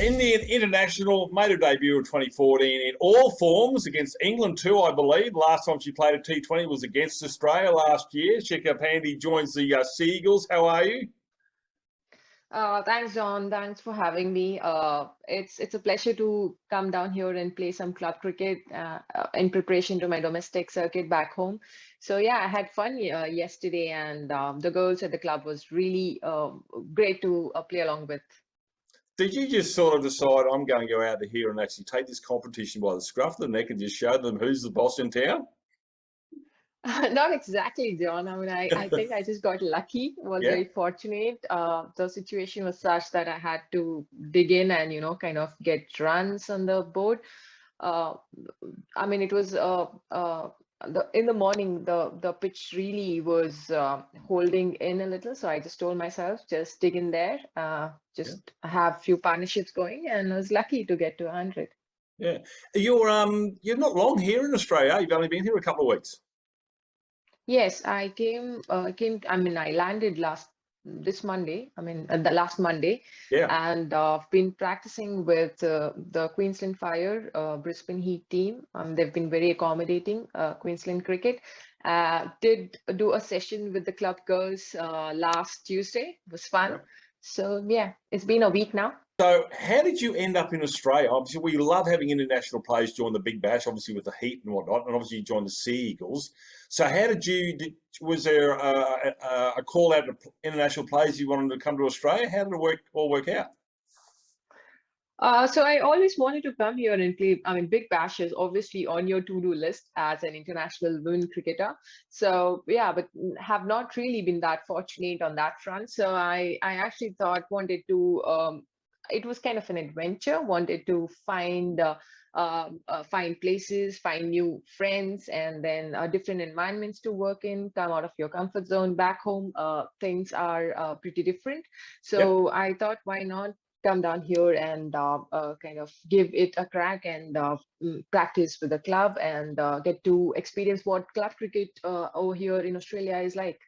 Indian international made her debut in 2014 in all forms against England too, I believe. Last time she played a T20 was against Australia last year. Shikha Pandey joins the Seagulls. How are you? Thanks, John. Thanks for having me. It's a pleasure to come down here and play some club cricket in preparation to my domestic circuit back home. So yeah, I had fun yesterday, and the girls at the club was really great to play along with. Did you just sort of decide I'm going to go out here and actually take this competition by the scruff of the neck and just show them who's the boss in town? Not exactly, John. I mean, I think I just got lucky, was Yeah. very fortunate. The situation was such that I had to dig in and, kind of get runs on the board. Uh, I mean, it was in the morning, the pitch really was holding in a little. So I just told myself, just dig in there, Yeah. just have few partnerships going, and I was lucky to get to 100. Yeah. You're not long here in Australia. You've only been here a couple of weeks. Yes, I I mean, I landed this Monday, the last Monday, Yeah. and I've been practicing with the Queensland Fire, Brisbane Heat team. They've been very accommodating, Queensland Cricket. Did do a session with the club girls last Tuesday. It was fun. Yeah. So yeah, it's been a week now. So how did you end up in Australia? Obviously, we love having international players join the Big Bash, obviously with the Heat and whatnot, and obviously you joined the Sea Eagles. So how was there a call out to international players you wanted to come to Australia? How did it all work out? So I always wanted to come here and play. I mean, Big Bash is obviously on your to-do list as an international women cricketer. So yeah, but have not really been that fortunate on that front. So I actually wanted to. It was kind of an adventure. Wanted to find places, find new friends, and then different environments to work in. Come out of your comfort zone. Back home, things are pretty different. Yep. So I thought, why not come down here and kind of give it a crack and practice with the club and get to experience what club cricket over here in Australia is like.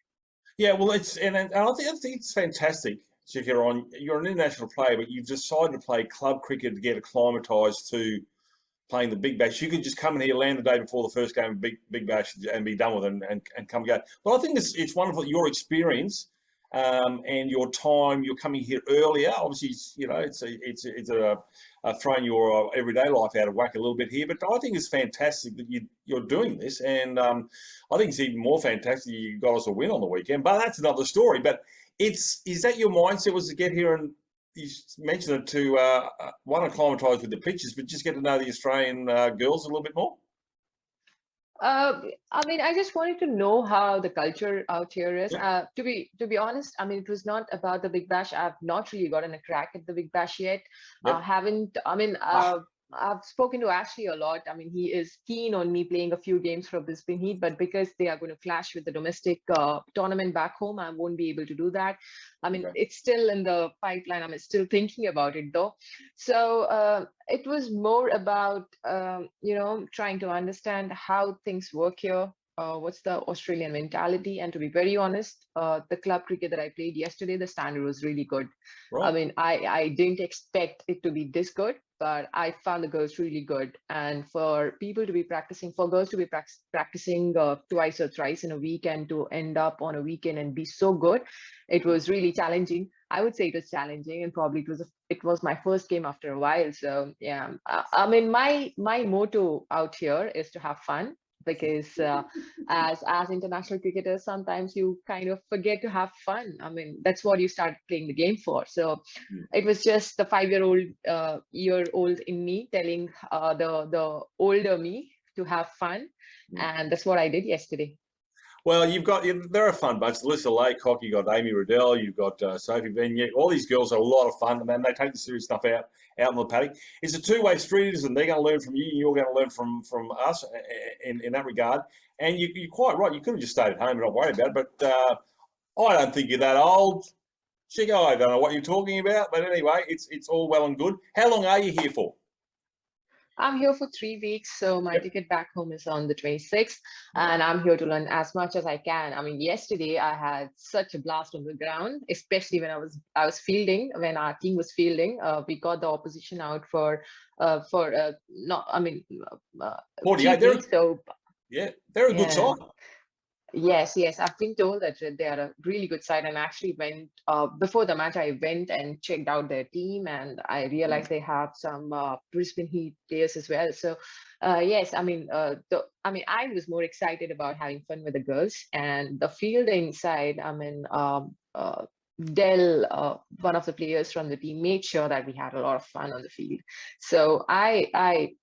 Yeah, well, I think it's fantastic. So if you're an international player, but you've decided to play club cricket to get acclimatised to playing the Big Bash. You could just come in here, land the day before the first game of Big Bash, and be done with it, and come go. But I think it's wonderful your experience and your time. You're coming here earlier. Obviously, it's throwing your everyday life out of whack a little bit here. But I think it's fantastic that you're doing this, and I think it's even more fantastic you got us a win on the weekend. But that's another story. But is that your mindset was to get here and you mentioned it to want to acclimatise with the pitches, but just get to know the Australian girls a little bit more? I mean, I just wanted to know how the culture out here is. Yep. To be honest, I mean, it was not about the Big Bash. I've not really gotten a crack at the Big Bash yet. Yep. Haven't. I mean, I've spoken to Ashley a lot. I mean, he is keen on me playing a few games for Brisbane Heat, but because they are going to clash with the domestic tournament back home, I won't be able to do that. I mean, Okay. it's still in the pipeline. I'm still thinking about it though. So it was more about, trying to understand how things work here. What's the Australian mentality? And to be very honest, the club cricket that I played yesterday, the standard was really good. I Right. mean, I didn't expect it to be this good, but I found the girls really good. And for girls to be practicing twice or thrice in a week and to end up on a weekend and be so good, it was really challenging. I would say it was challenging, and probably it was my first game after a while. So yeah, I mean, my motto out here is to have fun, because as international cricketers, sometimes you kind of forget to have fun. I mean, that's what you start playing the game for. So Mm. it was just the 5-year-old in me telling the older me to have fun, Mm. and that's what I did yesterday. Well, they're a fun bunch. Alyssa Laycock, you've got Amy Riddell, you've got Sophie Vignette. All these girls are a lot of fun, and they take the serious stuff out in the paddock. It's a two-way street, isn't it? They're going to learn from you, and you're going to learn from us in that regard. And you're quite right. You could have just stayed at home and not worried about it. But I don't think you're that old. Chico, I don't know what you're talking about. But anyway, it's all well and good. How long are you here for? I'm here for 3 weeks, so my Yep. ticket back home is on the 26th, and I'm here to learn as much as I can. I mean, yesterday I had such a blast on the ground, especially when I was fielding. When our team was fielding, we got the opposition out for not I mean 48. cheaply. So They're a good yeah. side. Yes, yes, I've been told that they are a really good side, and actually went before the match. I went and checked out their team, and I realized they have some Brisbane Heat players as well. So, yes, I was more excited about having fun with the girls, and the fielding side. Dell, one of the players from the team, made sure that we had a lot of fun on the field. So I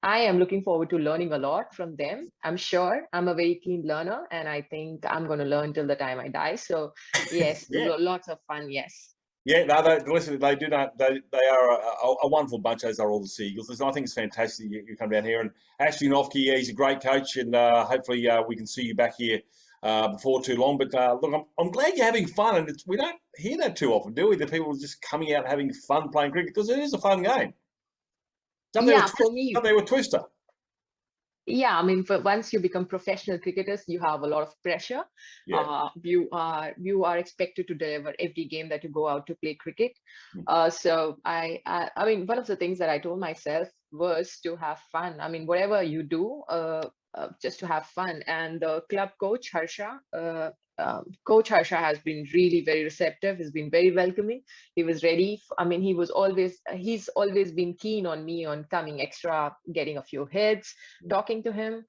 am looking forward to learning a lot from them. I'm sure I'm a very keen learner, and I think I'm going to learn till the time I die. So yes, Yeah. lots of fun. Yes. Yeah, no, listen, they do not. They are a wonderful bunch, as are all the Seagulls. Listen, I think it's fantastic you come down here. And Ashley Nofke, yeah, he's a great coach, and hopefully we can see you back here before too long. But look, I'm glad you're having fun, and we don't hear that too often, do we? The people just coming out having fun playing cricket, because it is a fun game. Yeah, for me, Something with Twister. yeah, I mean, once you become professional cricketers, you have a lot of pressure. Yeah. You are expected to deliver every game that you go out to play cricket. So I mean, one of the things that I told myself was to have fun. I mean, whatever you do, just to have fun. And the club coach Coach Harsha has been really very receptive. He's been very welcoming. He was ready. I mean, he's always been keen on me on coming extra, getting a few hits, talking to him.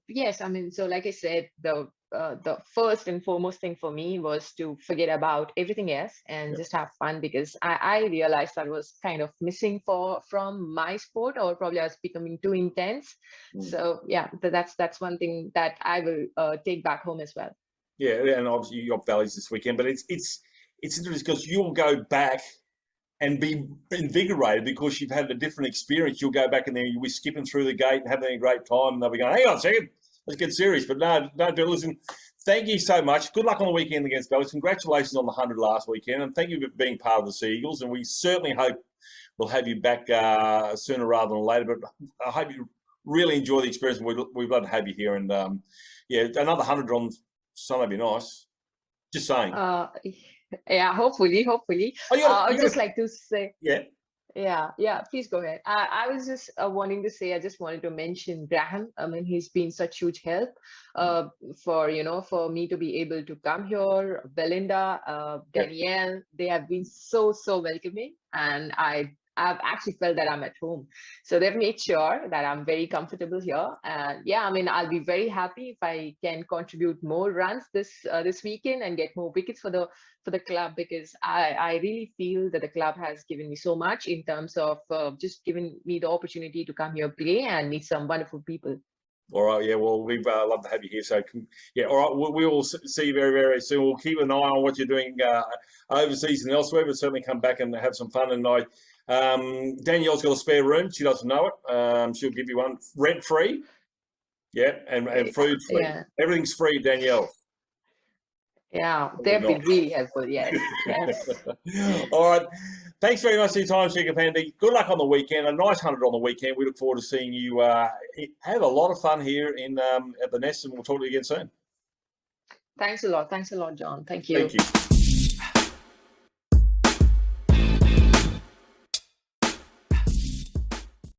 Yes, I mean, so like I said, the first and foremost thing for me was to forget about everything else and just have fun, because I realized I was kind of missing from my sport, or probably I was becoming too intense. So yeah, that's one thing that I will take back home as well. Yeah, and obviously you got Valleys this weekend, but it's interesting because you'll go back and be invigorated because you've had a different experience. You'll go back and then you'll be skipping through the gate and having a great time, and they'll be going, "Hang on a second, let's get serious." But no, don't do it. Listen, thank you so much. Good luck on the weekend against Valleys. Congratulations on the 100 last weekend, and thank you for being part of the Seagulls. And we certainly hope we'll have you back sooner rather than later. But I hope you really enjoy the experience. We'd love to have you here. And yeah, another 100 on Sunday would be nice. Just saying. Yeah, hopefully. I would just like to say, yeah. Yeah, please go ahead. I was just wanting to say, I just wanted to mention Graham. I mean, he's been such huge help for me to be able to come here. Belinda, Danielle, they have been so welcoming, and I've actually felt that I'm at home. So they've made sure that I'm very comfortable here. And yeah, I mean, I'll be very happy if I can contribute more runs this weekend and get more wickets for the club, because I really feel that the club has given me so much in terms of just giving me the opportunity to come here, play, and meet some wonderful people. All right, yeah, well, we'd love to have you here. So, yeah, all right, we will see you very, very soon. We'll keep an eye on what you're doing overseas and elsewhere, but certainly come back and have some fun. And Danielle's got a spare room. She doesn't know it. She'll give you one rent-free. Yeah, and food free. Yeah. Everything's free, Danielle. Yeah, they've been really helpful. Yes. All right. Thanks very much for your time, Shikha Pandey. Good luck on the weekend. A nice 100 on the weekend. We look forward to seeing you have a lot of fun here in at the Nest, and we'll talk to you again soon. Thanks a lot, John. Thank you. Thank you.